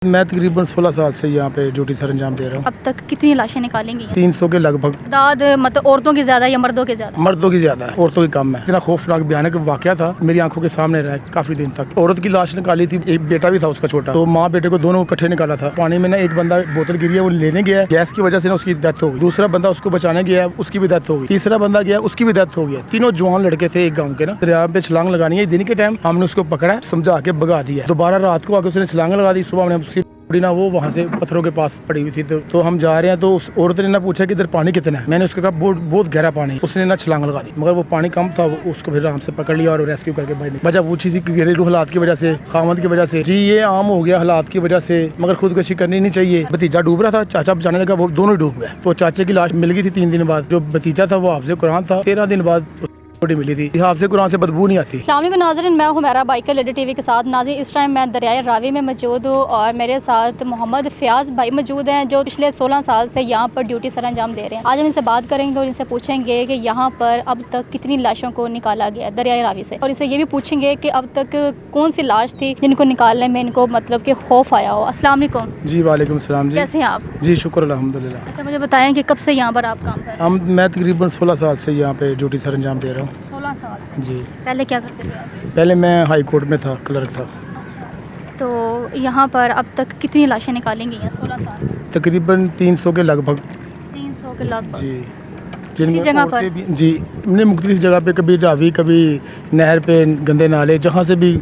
मैं तकरीबन 16 साल से यहाँ पे ड्यूटी सर अंजाम दे रहा हूँ। अब तक कितनी लाशें निकालेंगी? 300 के लगभग। तादाद मतलब औरतों की ज़्यादा या मर्दों की ज़्यादा? मर्दों की ज्यादा है, औरतों की कम है। इतना खौफनाक भयानक वाकया था, मेरी आंखों के सामने रहा है काफी दिन तक। औरत की लाश निकाली थी, एक बेटा भी था उसका छोटा, तो माँ बेटे को दोनों इकट्ठे निकाला था। पानी में ना एक बंदा बोतल गिरी है, वो लेने गया, गैस की वजह से ना उसकी डेथ हो गई। दूसरा बंदा उसको बचाने गया, उसकी भी डेथ हो गई। तीसरा बंदा गया, उसकी भी डेथ हो गई। तीनों जवान लड़के थे एक गाँव के ना। दरिया पे छलांग लगानी है दिन के टाइम, हमने उसको पकड़ा, समझा के भगा दिया। दोबारा रात को आके उसने छलांग लगा दी। सुबह हमने उसकी ना वो वहाँ से पत्थरों के पास पड़ी हुई थी, तो हम जा रहे हैं तो उस औरत ने ना पूछा कि इधर पानी कितना है। मैंने उसको कहा बहुत गहरा पानी। उसने ना छलांग लगा दी, मगर वो पानी कम था, उसको फिर आराम से पकड़ लिया और रेस्क्यू करके भाई वजह पूछी थी घरेलू हालात की वजह से, खामद की वजह से। जी ये आम हो गया हालात की वजह से, मगर खुदकुशी करनी नहीं चाहिए। भतीजा डूब रहा था, चाचा बचाने लगा, वो दोनों डूब गए। तो चाचे की लाश मिल गई थी 3 दिन बाद। जो भतीजा था वो हाफिज़ कुरान था, 13 दिन बाद बॉडी मिली थी। हाफिज़ कुरान से बदबू नहीं आती। अस्सलाम वालेकुम नाज़रीन, मैं हुमैरा बाइकर लेडी टीवी के साथ। नाज़रीन इस टाइम मैं दरियाए रावी में मौजूद हूँ और मेरे साथ मोहम्मद फ़याज़ भाई मौजूद हैं, जो पिछले 16 साल से यहाँ पर ड्यूटी सर अंजाम दे रहे हैं। आज हम इनसे बात करेंगे और इनसे पूछेंगे कि यहाँ पर अब तक कितनी लाशों को निकाला गया दरियाए रावी से, और इनसे ये भी पूछेंगे कि अब तक कौन सी लाश थी जिनको निकालने में इनको मतलब कि खौफ आया हो। अस्सलाम वालेकुम। जी वालेकुम सलाम। जी कैसे हैं आप? जी शुक्र अल्हम्दुलिल्लाह। अच्छा, मुझे बताएं कि कब से यहाँ पर आप काम कर रहे हैं? मैं तकरीबन 16 साल से यहाँ पे ड्यूटी सर अंजाम दे रहा हूँ। 16 साल से। जी पहले क्या करते थे आप? पहले मैं हाई कोर्ट में था, क्लर्क था। अच्छा, तो यहाँ पर अब तक कितनी लाशें निकाली गई हैं 16 साल में? तकरीबन 300 के लगभग। 300 के लगभग। जी किसी जगह पर? औरतें भी जी, हमने मुख्तलिफ जगह पे, कभी रावी, कभी नहर पे, गंदे नाले, जहाँ से भी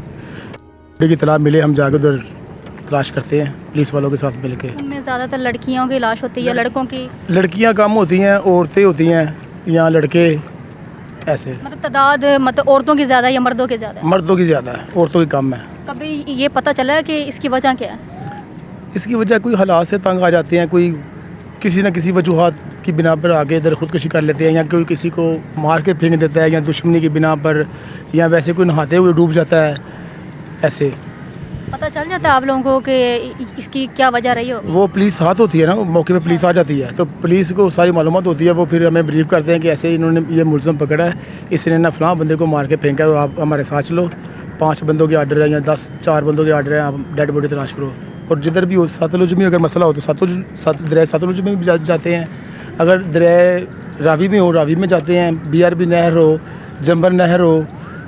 की तलाश मिले हम जाकर उधर तलाश करते हैं पुलिस वालों के साथ मिल के। उनमें ज़्यादातर लड़कियों की लाश होती है या लड़कों की? लड़कियाँ कम होती हैं, औरतें होती हैं, यहाँ लड़के ऐसे। मतलब तादाद मतलब औरतों की ज़्यादा या मर्दों की ज़्यादा? मर्दों की ज़्यादा है, औरतों की कम है। कभी ये पता चला है कि इसकी वजह क्या है? इसकी वजह कोई हालात से तंग आ जाते हैं, कोई किसी न किसी वजूहात की बिना पर आगे इधर खुदकुशी कर लेते हैं, या कोई किसी को मार के फेंक देता है, या दुश्मनी की बिना पर, या वैसे कोई नहाते हुए डूब जाता है। ऐसे पता चल जाता है आप लोगों को कि इसकी क्या वजह रही होगी? वो पुलिस साथ होती है ना, मौके पे पुलिस आ जाती है, तो पुलिस को सारी मालूमात होती है। वो फिर हमें ब्रीफ करते हैं कि ऐसे इन्होंने ये मुलज़म पकड़ा है, इसने ना फलां बंदे को मार के फेंका है, तो आप हमारे साथ चलो। 5 बंदों के आर्डर है या 4 बंदों के आर्डर है, आप डेड बॉडी तलाश करो। और जिधर भी हो, सतलुज में अगर मसला हो तो दरिया सतलुज में भी जाते हैं। अगर दरिया रावी में हो, रावी में जाते हैं। BRB नहर हो, जंबर नहर हो,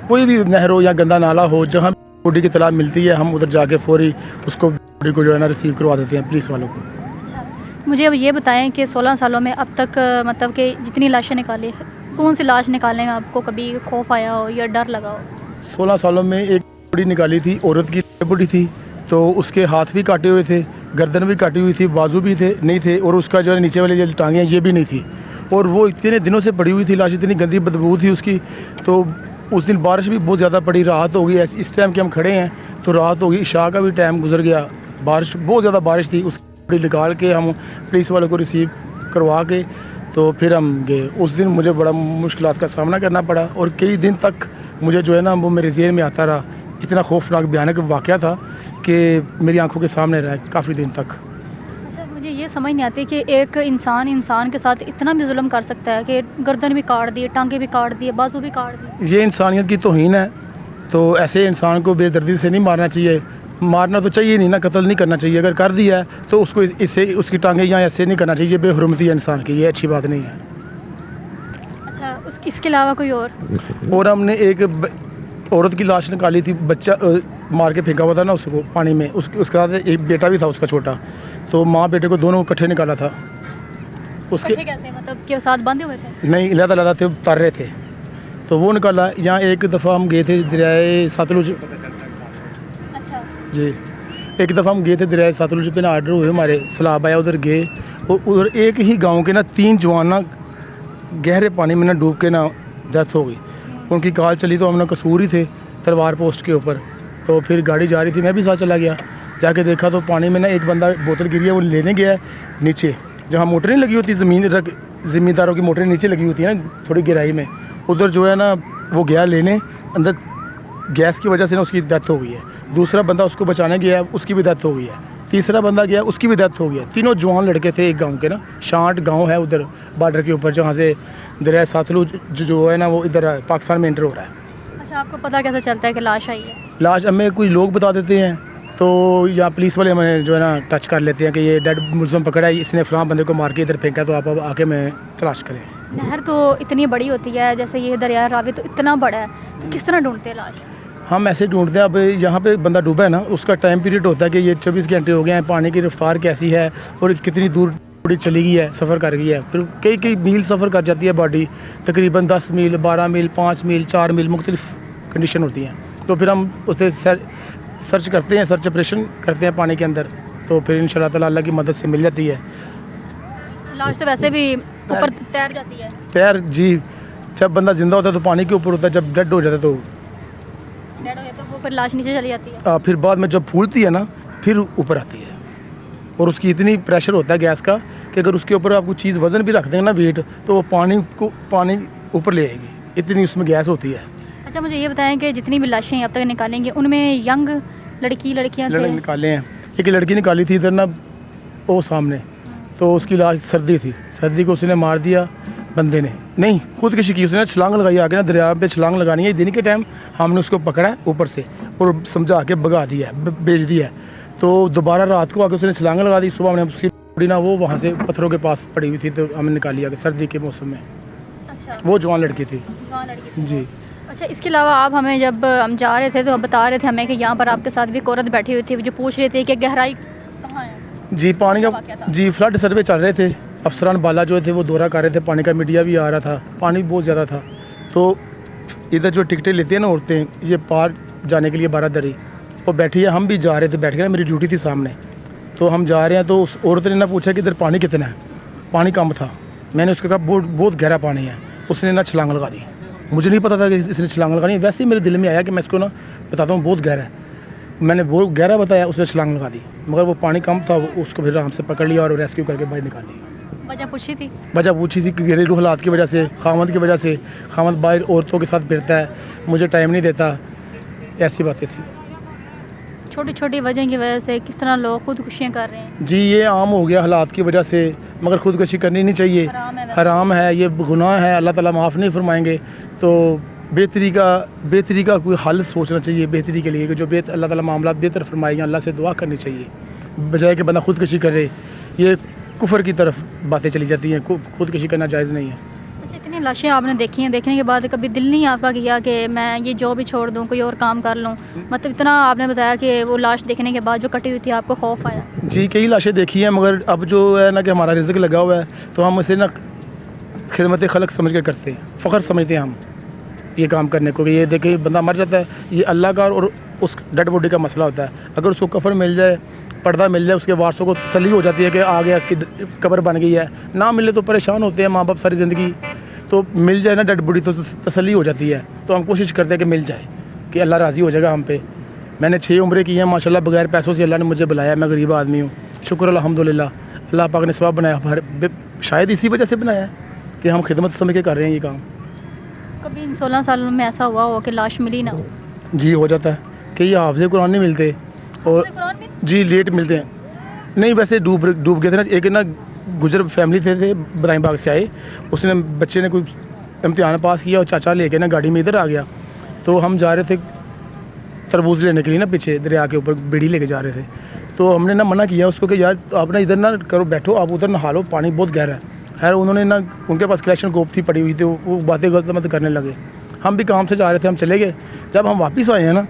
कोई भी नहर हो या गंदा नाला हो, जहाँ बॉडी की तलाश मिलती है, हम उधर जाके फौरी उसको बॉडी को जो है ना रिसीव करवा देते हैं पुलिस वालों को। अच्छा, मुझे अब ये बताएं कि 16 सालों में अब तक मतलब कि जितनी लाशें निकाली, कौन सी लाश निकालने में आपको कभी खौफ आया हो या डर लगा हो? 16 सालों में एक बॉडी निकाली थी, औरत की बॉडी थी, तो उसके हाथ भी काटे हुए थे, गर्दन भी काटी हुई थी, बाजू भी थे नहीं थे, और उसका जो है नीचे वाली जो टांगें ये भी नहीं थी। और वो इतने दिनों से पड़ी हुई थी लाश, इतनी गंदी बदबू थी उसकी। तो उस दिन बारिश भी बहुत ज़्यादा पड़ी, रात हो गई। इस टाइम के हम खड़े हैं तो रात हो गई, इशा का भी टाइम गुजर गया, बारिश बहुत ज़्यादा बारिश थी। उसकी बॉडी निकाल के हम पुलिस वालों को रिसीव करवा के तो फिर हम गए। उस दिन मुझे बड़ा मुश्किलात का सामना करना पड़ा, और कई दिन तक मुझे जो है ना वो मेरे ज़हन में आता रहा। इतना खौफनाक भयानक वाकया था कि मेरी आंखों के सामने रहा काफ़ी दिन तक। अच्छा, मुझे ये समझ नहीं आती कि एक इंसान के साथ इतना भी जुल्म कर सकता है कि गर्दन भी काट दी, टांगे भी काट दिए, बाजू भी काट दिए। ये इंसानियत की तौहीन है। तो ऐसे इंसान को बेदर्दी से नहीं मारना चाहिए। मारना तो चाहिए नहीं ना, कत्ल नहीं करना चाहिए। अगर कर दिया है तो उसको इससे उसकी टांगे या ऐसे नहीं करना चाहिए। बेहुरमती है इंसान की, ये अच्छी बात नहीं है। अच्छा, इसके अलावा कोई और? हमने एक औरत की लाश निकाली थी, बच्चा मार के फेंका हुआ था ना उसको पानी में। उसके साथ एक बेटा भी था उसका छोटा, तो माँ बेटे को दोनों इकट्ठे निकाला था। उसके कैसे मतलब के साथ बंधे हुए थे? नहीं, अलग थे, उतार रहे थे, तो वो निकाला। यहाँ एक दफ़ा हम गए थे दरियाए सतलुज। अच्छा जी, एक दफ़ा हम गए थे दरियाए सतलुज पे ना, आर्डर हुए हमारे, सैलाब आया, उधर गए, और उधर एक ही गांव के ना 3 जवान ना गहरे पानी में ना डूब के ना डेथ हो गई। उनकी कॉल चली तो हम लोग कसूर ही थे तलवार पोस्ट के ऊपर। तो फिर गाड़ी जा रही थी, मैं भी साथ चला गया। जाके देखा तो पानी में ना एक बंदा बोतल गिरी है, वो लेने गया नीचे, जहाँ मोटरें लगी होती, ज़मींदारों की मोटरें नीचे लगी होती हैं ना थोड़ी गहराई में, उधर जो है ना वो गया लेने, अंदर गैस की वजह से ना उसकी डेथ हो गई है। दूसरा बंदा उसको बचाने गया, उसकी भी डेथ हो गई है। तीसरा बंदा गया, उसकी भी डेथ हो गई है। तीनों जवान लड़के थे एक गांव के ना, शांट गांव है उधर बॉर्डर के ऊपर, जहाँ से दरिया सतलुज जो है ना वो इधर पाकिस्तान में एंटर हो रहा है। अच्छा, आपको पता कैसे चलता है कि लाश आई है? लाश हमें कोई लोग बता देते हैं, तो यहाँ पुलिस वाले हमें जो है ना टच कर लेते हैं कि ये डेड मुलज़म पकड़ा है, इसने फलां बंदे को मार के इधर फेंका, तो आप अब आके मैं तलाश करें। नहर तो इतनी बड़ी होती है, जैसे ये दरिया रावी तो इतना बड़ा है, तो किस तरह ढूंढते हैं लाश? हम ऐसे ढूंढते हैं। अब यहाँ पे बंदा डूबा है ना, उसका टाइम पीरियड होता है कि ये 24 घंटे हो गए हैं, पानी की रफ्तार कैसी है और कितनी दूर चली गई है, सफ़र कर गई है, फिर कई कई मील सफ़र कर जाती है बॉडी, तकरीबन 10 मील, 12 मील, 5 मील, 4 मील, मुख्तलिफ कंडीशन होती हैं। तो फिर हम उसे सर्च करते हैं, सर्च ऑपरेशन करते हैं पानी के अंदर, तो फिर इंशाल्लाह ताला अल्लाह की मदद से मिल जाती है लाश। तो वैसे भी ऊपर तैर जाती है? तैर जी, जब बंदा ज़िंदा होता है तो पानी के ऊपर होता है, जब डेड हो जाता है तो डेड हो जाता है, वो फिर लाश नीचे चली जाती है। फिर बाद में जब फूलती है ना, फिर ऊपर आती है। और उसकी इतनी प्रेशर होता है गैस का कि अगर उसके ऊपर आप कोई चीज़ वज़न भी रख देंगे ना, वेट, तो वो पानी ऊपर ले आएगी, इतनी उसमें गैस होती है। अच्छा, मुझे ये बताएं कि जितनी भी लाशें अब तक निकालेंगे उनमें यंग लड़कियां थे? निकाले हैं। एक लड़की निकाली थी इधर ना, वो सामने, तो उसकी लाश सर्दी थी, सर्दी को उसने मार दिया बंदे ने, नहीं खुदकुशी की, उसने छलांग लगाई, आगे ना दरिया पे छलांग लगानी है, दिन के टाइम हमने उसको पकड़ा है ऊपर से और समझा के भगा दिया है, बेच दिया है। तो दोबारा रात को आके उसने छलांग लगा दी, सुबह हमने उसकी बॉडी ना वो वहाँ से पत्थरों के पास पड़ी हुई थी, तो हमने निकाली आगे सर्दी के मौसम में। अच्छा, वो जवान लड़की थी। जवान लड़की थी जी। अच्छा, इसके अलावा आप हमें, जब हम जा रहे थे तो आप बता रहे थे हमें कि यहाँ पर आपके साथ भी एक औरत बैठी हुई थी जो पूछ रही थी कि गहराई कहाँ है? जी, पानी क्या का वाक़या था? जी फ्लड सर्वे चल रहे थे, अफसरान बाला जो थे वो दौरा कर रहे थे पानी का, मीडिया भी आ रहा था, पानी बहुत ज़्यादा था। तो इधर जो टिकटें लेती हैं ना औरतें, ये पार जाने के लिए बारादरी, वो बैठी है, हम भी जा रहे थे, बैठ के ना, मेरी ड्यूटी थी सामने, तो हम जा रहे हैं, तो उस औरत ने ना पूछा कि इधर पानी कितना है, पानी कम था। मैंने उसको कहा बहुत बहुत गहरा पानी है, उसने ना छलांग लगा दी। मुझे नहीं पता था कि इसने छलांग लगानी, वैसे ही मेरे दिल में आया कि मैं इसको ना बताता हूँ बहुत गहरा है, मैंने बहुत गहरा बताया, उसने छलांग लगा दी, मगर वो पानी कम था, उसको फिर आराम से पकड़ लिया और रेस्क्यू करके बाहर निकाल लिया। वजह पूछी थी? वजह पूछी थी कि घरेलू हालात की वजह से, खामद की वजह से, खामद बाहर औरतों के साथ फिरता है, मुझे टाइम नहीं देता, ऐसी बातें थी। छोटी छोटी वजह की वजह से किस तरह लोग खुदकुशियाँ कर रहे हैं? जी, ये आम हो गया हालात की वजह से, मगर खुदकुशी करनी नहीं चाहिए, हराम है, ये गुनाह है, अल्लाह ताला माफ़ नहीं फरमाएंगे। तो बेहतरी का कोई हल सोचना चाहिए बेहतरी के लिए, कि जो अल्लाह ताला मामला बेहतर फरमाएगा, अल्लाह से दुआ करनी चाहिए, बजाय कि बंदा खुदकुशी करे। ये कुफर की तरफ बातें चली जाती हैं, खुदकुशी करना जायज़ नहीं है। अच्छा, इतनी लाशें आपने देखी हैं, देखने के बाद कभी दिल नहीं आपका किया कि मैं ये जॉब भी छोड़ दूँ, कोई और काम कर लूँ? मतलब इतना आपने बताया कि वो लाश देखने के बाद जो कटी हुई थी आपको खौफ आया? जी, कई लाशें देखी हैं, मगर अब जो है ना कि हमारा रिज़्क लगा हुआ है, तो हम इसे ना खिदमत खलक समझ के करते हैं, फ़ख्र समझते हैं हम ये काम करने को, कि ये देखें बंदा मर जाता है, ये अल्लाह का और उस डेड बॉडी का मसला होता है। अगर उसको कफन मिल जाए, पर्दा मिल जाए, उसके वारसों को तसल्ली हो जाती है कि आ गया, इसकी कब्र बन गई है। ना मिले तो परेशान होते हैं माँ बाप सारी ज़िंदगी, तो मिल जाए ना डेड बॉडी तो तसल्ली हो जाती है। तो हम कोशिश करते हैं कि मिल जाए, कि अल्लाह राज़ी हो जाएगा हम पे। मैंने 6 उम्रें की हैं माशाल्लाह, बगैर पैसों से अल्लाह ने मुझे बुलाया, मैं गरीब आदमी हूँ, शुक्र अल्हम्दुलिल्लाह, अल्लाह पाक ने सवाब बनाया, शायद इसी वजह से बनाया है कि हम खिदमत समझ के कर रहे हैं ये काम। कभी इन 16 सालों में ऐसा हुआ हो कि लाश मिली ना हो? जी, हो जाता है कि ये हाफ़िज़ कुरान नहीं मिलते, और कुरान भी? जी लेट मिलते हैं। नहीं, वैसे डूब गए थे ना, एक ना गुजर फैमिली थे बदायूं बाग से आए, उसने बच्चे ने कोई इम्तिहान पास किया और चाचा लेके ना गाड़ी में इधर आ गया, तो हम जा रहे थे तरबूज लेने के लिए ना, पीछे दरिया के ऊपर बीड़ी लेके जा रहे थे, तो हमने ना मना किया उसको कि यार आप ना इधर ना करो, बैठो आप उधर नहा लो, पानी बहुत गहरा है। खैर उन्होंने ना, उनके पास कलेक्शन गोप थी पड़ी हुई थी, वो बातें गलत मत करने लगे। हम भी काम से जा रहे थे, हम चले गए। जब हम वापस आए हैं ना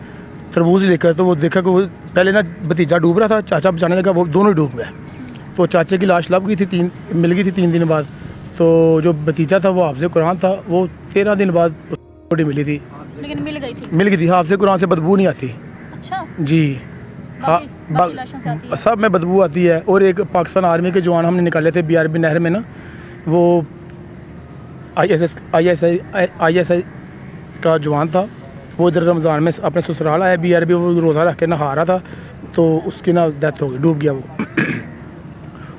तरबूज लेकर, तो वो देखा कि वो पहले ना भतीजा डूब रहा था, चाचा बचाने लगा, वो दोनों डूब गए। तो चाचे की लाश लग गई थी, मिल गई थी 3 दिन बाद। तो जो भतीजा था वो हाफ़िज़ कुरान था, वो 13 दिन बाद बॉडी मिली थी। लेकिन मिल गई थी? हाफ़िज़ कुरान से बदबू नहीं आती। अच्छा जी, हाँ, बाकी लाशों से आती है? सब में बदबू आती है। और एक पाकिस्तान आर्मी के जवान हमने निकाले थे BRB नहर में ना, वो ISI का जवान था, वो इधर रमज़ान में अपने ससुराल आया, BRB वो रोज़ा रख के नहा रहा था, तो उसकी ना डेथ हो गई, डूब गया वो।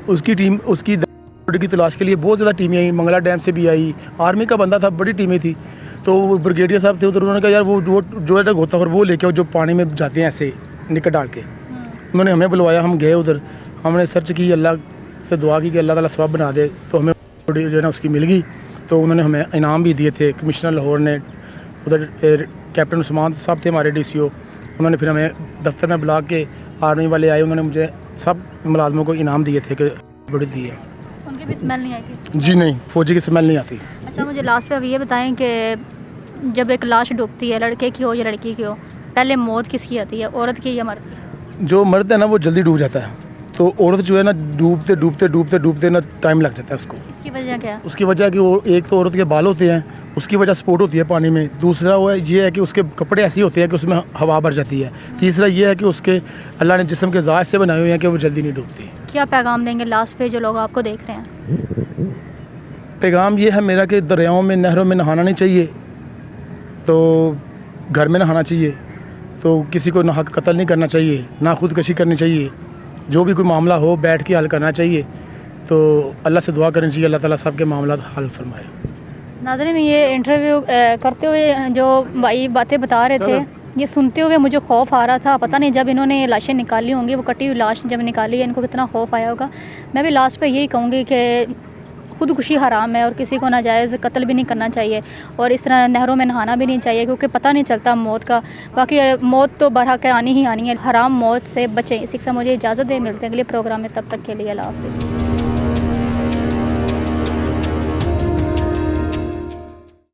उसकी बॉडी की तलाश के लिए बहुत ज़्यादा टीमें आई, मंगला डैम से भी आई, आर्मी का बंदा था, बड़ी टीमें थी। तो वो ब्रिगेडियर साहब थे उधर, उन्होंने कहा यार वो जो है गोताखोर वो लेके आओ, जो पानी में जाते हैं ऐसे निकल डाल के। उन्होंने हमें बुलवाया, हम गए उधर, हमने सर्च की, अल्लाह से दुआ की कि अल्लाह ताला सवाब बना दे, तो हमें बॉडी जो है ना उसकी मिल गई। तो उन्होंने हमें इनाम भी दिए थे, कमिश्नर लाहौर ने, उधर कैप्टन उस्मान साहब थे हमारे DCO, उन्होंने फिर हमें दफ्तर में बुला के आर्मी वाले आए, उन्होंने मुझे सब मुलाजमों को इनाम दिए थे कि बड़ी दी है। उनकी भी स्मेल नहीं आई थी? जी नहीं, फौजी की स्मेल नहीं आती। अच्छा, मुझे लास्ट पे अब ये बताएं कि जब एक लाश डूबती है, लड़के की हो या लड़की की हो, पहले मौत किसकी आती है, औरत की या मर्द की? जो मर्द है ना वो जल्दी डूब जाता है, तो औरत जो है ना डूबते डूबते डूबते डूबते ना टाइम लग जाता है उसको। इसकी वजह क्या है? उसकी वजह कि वो एक तो औरत के बाल होते हैं, उसकी वजह सपोर्ट होती है पानी में। दूसरा वो ये है कि उसके कपड़े ऐसे होते हैं कि उसमें हवा भर जाती है। तीसरा ये है कि उसके अल्लाह ने जिस्म के ज़ात से बनाए हुए हैं कि वो जल्दी नहीं डूबती। क्या पैगाम देंगे लास्ट पे जो लोग आपको देख रहे हैं? पैगाम ये है मेरा कि दरियाओं में नहरों में नहाना नहीं चाहिए, तो घर में नहाना चाहिए, तो किसी को नाहक कत्ल नहीं करना चाहिए, ना खुदकशी करनी चाहिए। जो भी कोई मामला हो बैठ के हल करना चाहिए। तो अल्लाह से दुआ करनी चाहिए, अल्लाह ताला सबके मामला हल फरमाए। नाज़रीन, ये इंटरव्यू करते हुए जो भाई बातें बता रहे थे, ये सुनते हुए मुझे खौफ आ रहा था। पता नहीं जब इन्होंने लाशें निकाली होंगी, वो कटी हुई लाश जब निकाली है, इनको कितना खौफ आया होगा। मैं भी लास्ट पे यही कहूँगी कि खुदकुशी हराम है और किसी को नाजायज़ कत्ल भी नहीं करना चाहिए और इस तरह नहरों में नहाना भी नहीं चाहिए, क्योंकि पता नहीं चलता मौत का। बाकी मौत तो बरहक आनी ही आनी है, हराम मौत से बचें। इसी के साथ मुझे इजाज़त दे, मिलते हैं अगले प्रोग्राम में, तब तक के लिए अल्लाह हाफ़िज़।